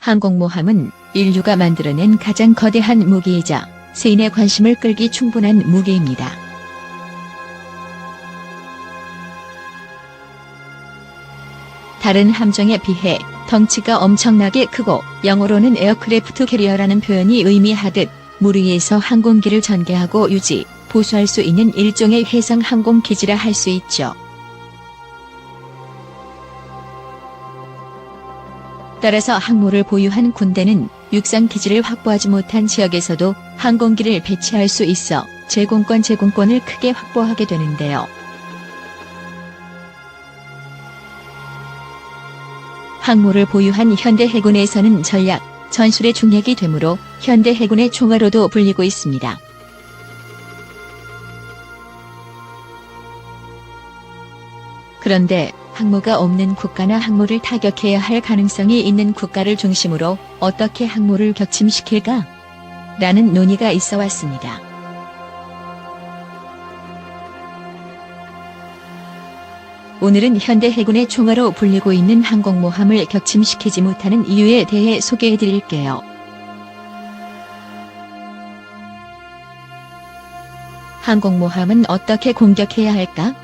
항공모함은 인류가 만들어낸 가장 거대한 무기이자 세인의 관심을 끌기 충분한 무기입니다. 다른 함정에 비해 덩치가 엄청나게 크고 영어로는 에어크래프트 캐리어라는 표현이 의미하듯 물 위에서 항공기를 전개하고 유지, 보수할 수 있는 일종의 해상 항공기지라 할 수 있죠. 따라서 항모를 보유한 군대는 육상 기지를 확보하지 못한 지역에서도 항공기를 배치할 수 있어 제공권을 크게 확보하게 되는데요. 항모를 보유한 현대 해군에서는 전략, 전술의 중역이 되므로 현대 해군의 총화로도 불리고 있습니다. 그런데 항모가 없는 국가나 항모를 타격해야 할 가능성이 있는 국가를 중심으로 어떻게 항모를 격침시킬까? 라는 논의가 있어 왔습니다. 오늘은 현대 해군의 총화로 불리고 있는 항공모함을 격침시키지 못하는 이유에 대해 소개해 드릴게요. 항공모함은 어떻게 공격해야 할까?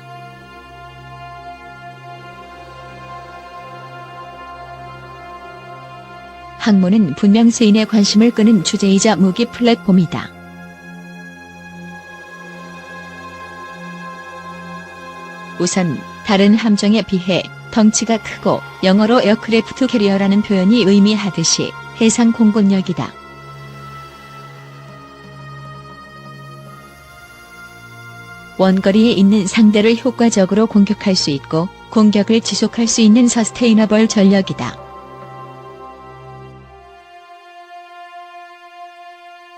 항모는 분명 세인의 관심을 끄는 주제이자 무기 플랫폼이다. 우선 다른 함정에 비해 덩치가 크고 영어로 에어크래프트 캐리어라는 표현이 의미하듯이 해상 공군력이다. 원거리에 있는 상대를 효과적으로 공격할 수 있고 공격을 지속할 수 있는 서스테이너블 전력이다.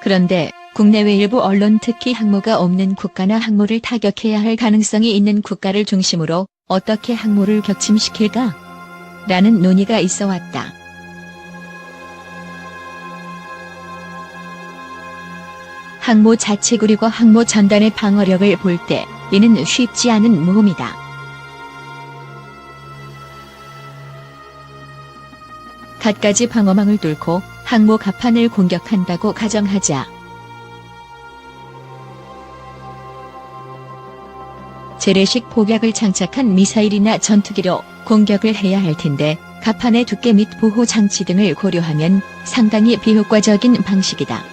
그런데 국내외 일부 언론 특히 항모가 없는 국가나 항모를 타격해야 할 가능성이 있는 국가를 중심으로 어떻게 항모를 격침시킬까? 라는 논의가 있어 왔다. 항모 자체 그리고 항모 전단의 방어력을 볼 때 이는 쉽지 않은 모험이다. 갖가지 방어망을 뚫고 항모 갑판을 공격한다고 가정하자. 재래식 폭약을 장착한 미사일이나 전투기로 공격을 해야 할 텐데 갑판의 두께 및 보호 장치 등을 고려하면 상당히 비효과적인 방식이다.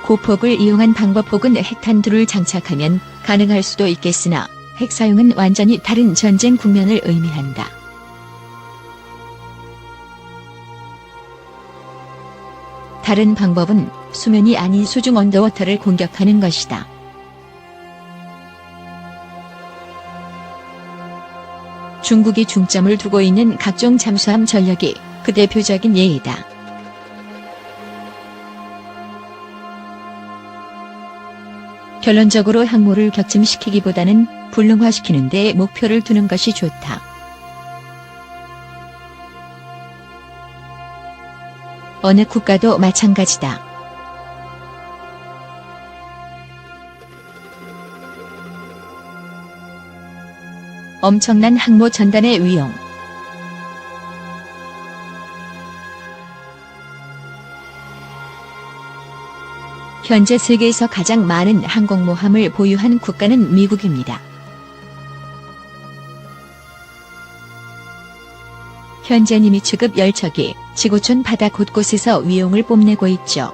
고폭을 이용한 방법 혹은 핵탄두를 장착하면 가능할 수도 있겠으나 핵 사용은 완전히 다른 전쟁 국면을 의미한다. 다른 방법은 수면이 아닌 수중 언더워터를 공격하는 것이다. 중국이 중점을 두고 있는 각종 잠수함 전력이 그 대표적인 예이다. 결론적으로 항모를 격침시키기보다는 불능화시키는 데 목표를 두는 것이 좋다. 어느 국가도 마찬가지다. 엄청난 항모 전단의 위용. 현재 세계에서 가장 많은 항공모함을 보유한 국가는 미국입니다. 현재 니미츠급 열척이 지구촌 바다 곳곳에서 위용을 뽐내고 있죠.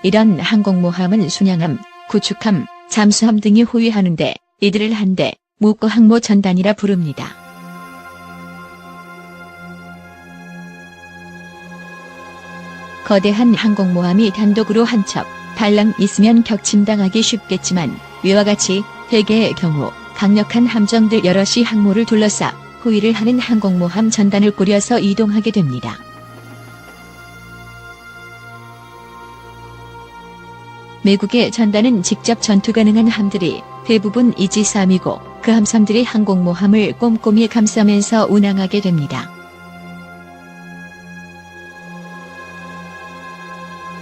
이런 항공모함은 순양함, 구축함, 잠수함 등이 호위하는데 이들을 한데 묶어 항모 전단이라 부릅니다. 거대한 항공모함이 단독으로 한 척, 달랑 있으면 격침당하기 쉽겠지만 위와 같이 대개의 경우 강력한 함정들 여럿이 항모를 둘러싸 호위를 하는 항공모함 전단을 꾸려서 이동하게 됩니다. 미국의 전단은 직접 전투 가능한 함들이 대부분 이지삼이고 그 함선들이 항공모함을 꼼꼼히 감싸면서 운항하게 됩니다.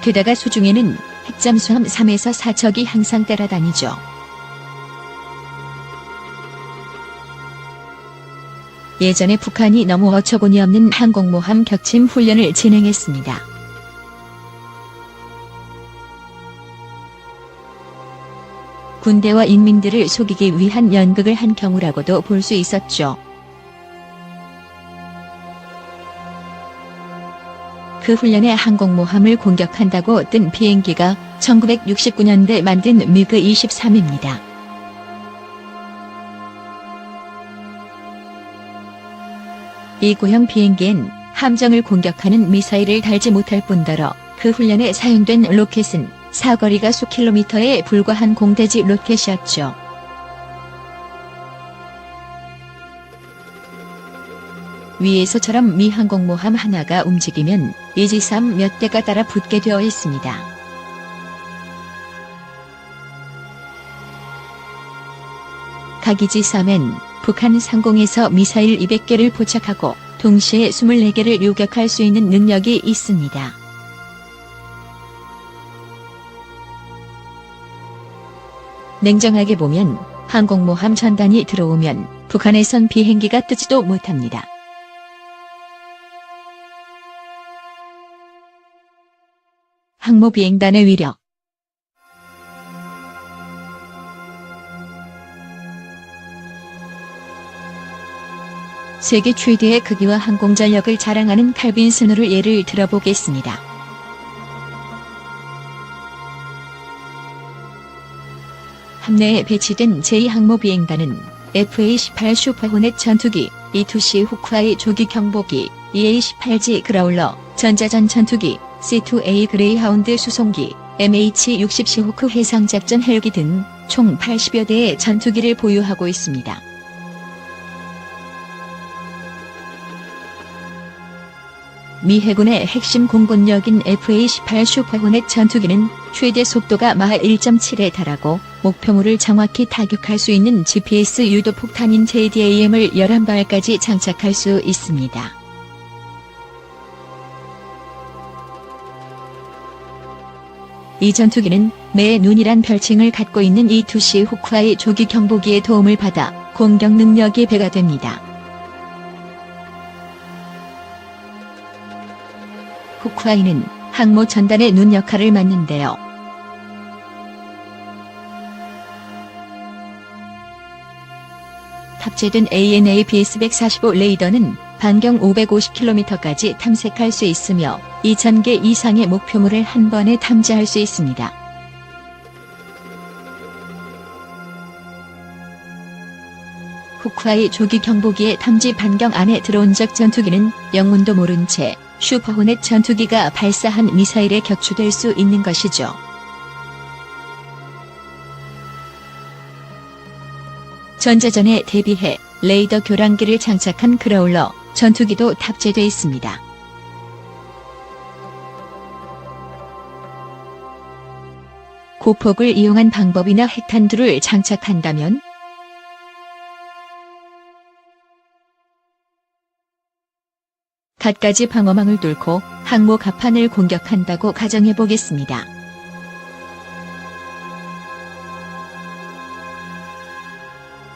게다가 수중에는 핵잠수함 3에서 4척이 항상 따라다니죠. 예전에 북한이 너무 어처구니 없는 항공모함 격침 훈련을 진행했습니다. 군대와 인민들을 속이기 위한 연극을 한 경우라고도 볼 수 있었죠. 그 훈련에 항공모함을 공격한다고 뜬 비행기가 1969년대 만든 미그 23입니다. 이 구형 비행기엔 함정을 공격하는 미사일을 달지 못할 뿐더러 그 훈련에 사용된 로켓은 사거리가 수킬로미터에 불과한 공대지 로켓이었죠. 위에서처럼 미 항공모함 하나가 움직이면 이지삼 몇 대가 따라 붙게 되어 있습니다. 각 이지삼엔 북한 상공에서 미사일 200개를 포착하고 동시에 24개를 요격할 수 있는 능력이 있습니다. 냉정하게 보면 항공모함 전단이 들어오면 북한에선 비행기가 뜨지도 못합니다. 항모비행단의 위력. 세계 최대의 크기와 항공전력을 자랑하는 칼빈 스노를 예를 들어보겠습니다. 함내에 배치된 제2항모비행단은 FA-18 슈퍼호넷 전투기, E-2C 호크아이 조기 경보기, EA-18G 그라울러, 전자전 전투기, C-2A 그레이하운드 수송기, MH-60C 호크 해상작전 헬기 등 총 80여 대의 전투기를 보유하고 있습니다. 미 해군의 핵심 공군력인 FA-18 슈퍼호넷 전투기는 최대 속도가 마하 1.7에 달하고 목표물을 정확히 타격할 수 있는 GPS 유도 폭탄인 JDAM을 11발까지 장착할 수 있습니다. 이 전투기는 매의 눈이란 별칭을 갖고 있는 E-2C 호크아이 조기 경보기의 도움을 받아 공격 능력이 배가 됩니다. 호크아이는 항모 전단의 눈 역할을 맡는데요. 탑재된 ANABS-145 레이더는 반경 550km까지 탐색할 수 있으며 2,000개 이상의 목표물을 한 번에 탐지할 수 있습니다. 호크아이 조기 경보기의 탐지 반경 안에 들어온 적 전투기는 영문도 모른 채 슈퍼호넷 전투기가 발사한 미사일에 격추될 수 있는 것이죠. 전자전에 대비해 레이더 교란기를 장착한 그라울러 전투기도 탑재돼 있습니다. 고폭을 이용한 방법이나 핵탄두를 장착한다면 갖가지 방어망을 뚫고 항모 갑판을 공격한다고 가정해 보겠습니다.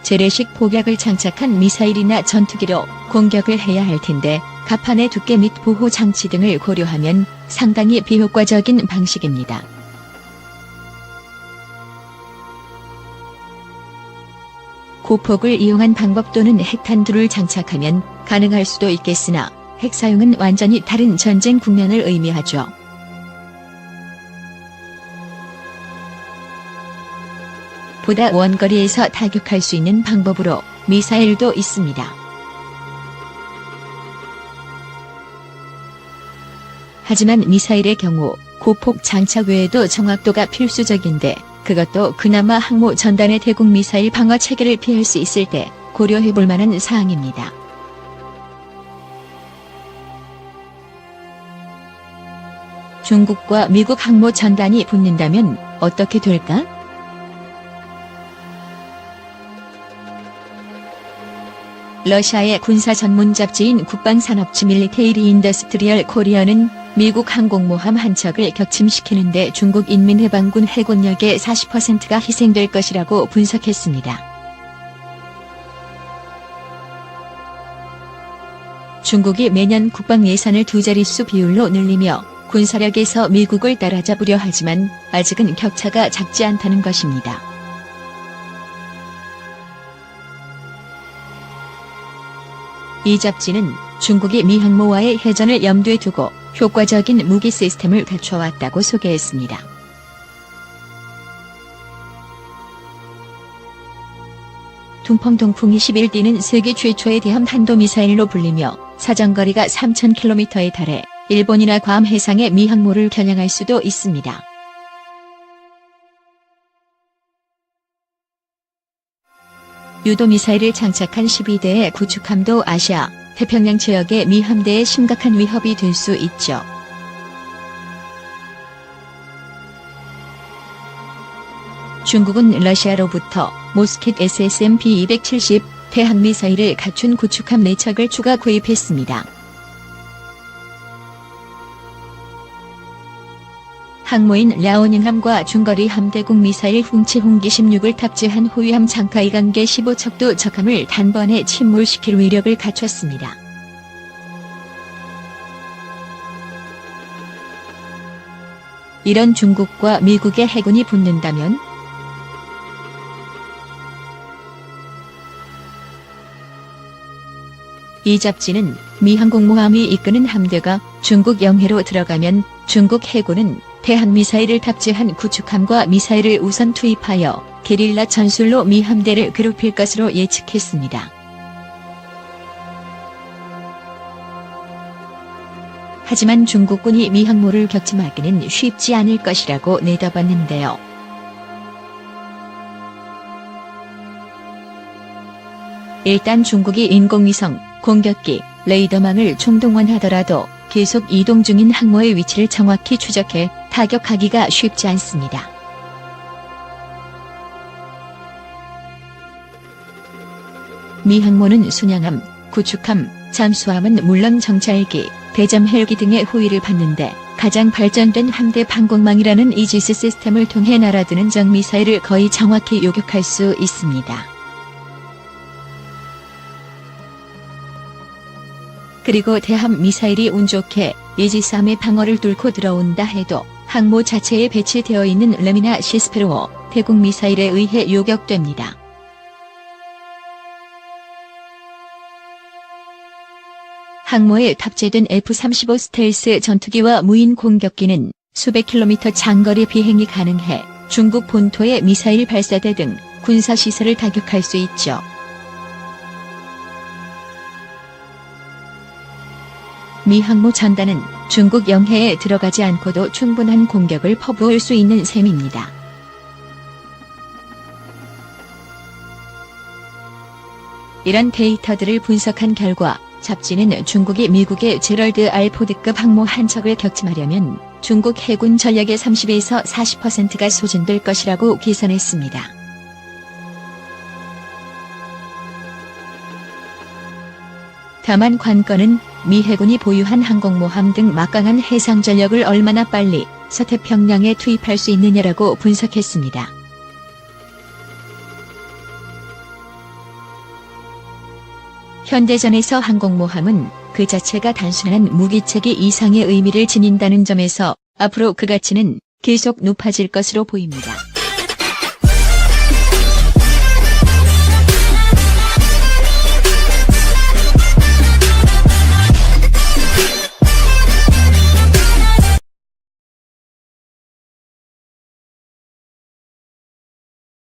재래식 폭약을 장착한 미사일이나 전투기로 공격을 해야 할 텐데 갑판의 두께 및 보호 장치 등을 고려하면 상당히 비효과적인 방식입니다. 고폭을 이용한 방법 또는 핵탄두를 장착하면 가능할 수도 있겠으나 핵 사용은 완전히 다른 전쟁 국면을 의미하죠. 보다 원거리에서 타격할 수 있는 방법으로 미사일도 있습니다. 하지만 미사일의 경우 고폭 장착 외에도 정확도가 필수적인데 그것도 그나마 항모 전단의 대공 미사일 방어 체계를 피할 수 있을 때 고려해 볼 만한 사항입니다. 중국과 미국 항모 전단이 붙는다면 어떻게 될까? 러시아의 군사 전문 잡지인 국방산업지 밀리테이리 인더스트리얼 코리아는 미국 항공모함 한 척을 격침시키는데 중국 인민해방군 해군력의 40%가 희생될 것이라고 분석했습니다. 중국이 매년 국방 예산을 두 자릿수 비율로 늘리며 군사력에서 미국을 따라잡으려 하지만 아직은 격차가 작지 않다는 것입니다. 이 잡지는 중국이 미 항모와의 해전을 염두에 두고 효과적인 무기 시스템을 갖춰왔다고 소개했습니다. 둥펑둥풍 21D는 세계 최초의 대함 탄도미사일로 불리며 사정거리가 3,000km에 달해 일본이나 괌 해상의 미 항모를 겨냥할 수도 있습니다. 유도미사일을 장착한 12대의 구축함도 아시아, 태평양 지역의 미 함대에 심각한 위협이 될 수 있죠. 중국은 러시아로부터 모스킷 SSMP-270 대한미사일을 갖춘 구축함 4척을 추가 구입했습니다. 항모인 랴오닝함과 중거리 함대국 미사일 훔치홍기 16을 탑재한 호위함 장카이 관계 15척도 적함을 단번에 침몰시킬 위력을 갖췄습니다. 이런 중국과 미국의 해군이 붙는다면 이 잡지는 미 항공모함이 이끄는 함대가 중국 영해로 들어가면 중국 해군은 대한미사일을 탑재한 구축함과 미사일을 우선 투입하여 게릴라 전술로 미 함대를 괴롭힐 것으로 예측했습니다. 하지만 중국군이 미 항모를 격침하기는 쉽지 않을 것이라고 내다봤는데요. 일단 중국이 인공위성, 공격기, 레이더망을 총동원하더라도 계속 이동 중인 항모의 위치를 정확히 추적해 타격하기가 쉽지 않습니다. 미 항모는 순양함, 구축함, 잠수함은 물론 정찰기, 대잠 헬기 등의 호위를 받는데 가장 발전된 함대 방공망이라는 이지스 시스템을 통해 날아드는 정미사일을 거의 정확히 요격할 수 있습니다. 그리고 대함 미사일이 운 좋게 이지스함의 방어를 뚫고 들어온다 해도 항모 자체에 배치되어 있는 레미나 시스페로 대공 미사일에 의해 요격됩니다. 항모에 탑재된 F-35 스텔스 전투기와 무인 공격기는 수백 킬로미터 장거리 비행이 가능해 중국 본토의 미사일 발사대 등 군사시설을 타격할 수 있죠. 미 항모 전단은 중국 영해에 들어가지 않고도 충분한 공격을 퍼부을 수 있는 셈입니다. 이런 데이터들을 분석한 결과 잡지는 중국이 미국의 제럴드 R 포드급 항모 한 척을 격침하려면 중국 해군 전력의 30에서 40%가 소진될 것이라고 계산했습니다. 다만 관건은 미 해군이 보유한 항공모함 등 막강한 해상 전력을 얼마나 빨리 서태평양에 투입할 수 있느냐라고 분석했습니다. 현대전에서 항공모함은 그 자체가 단순한 무기체계 이상의 의미를 지닌다는 점에서 앞으로 그 가치는 계속 높아질 것으로 보입니다.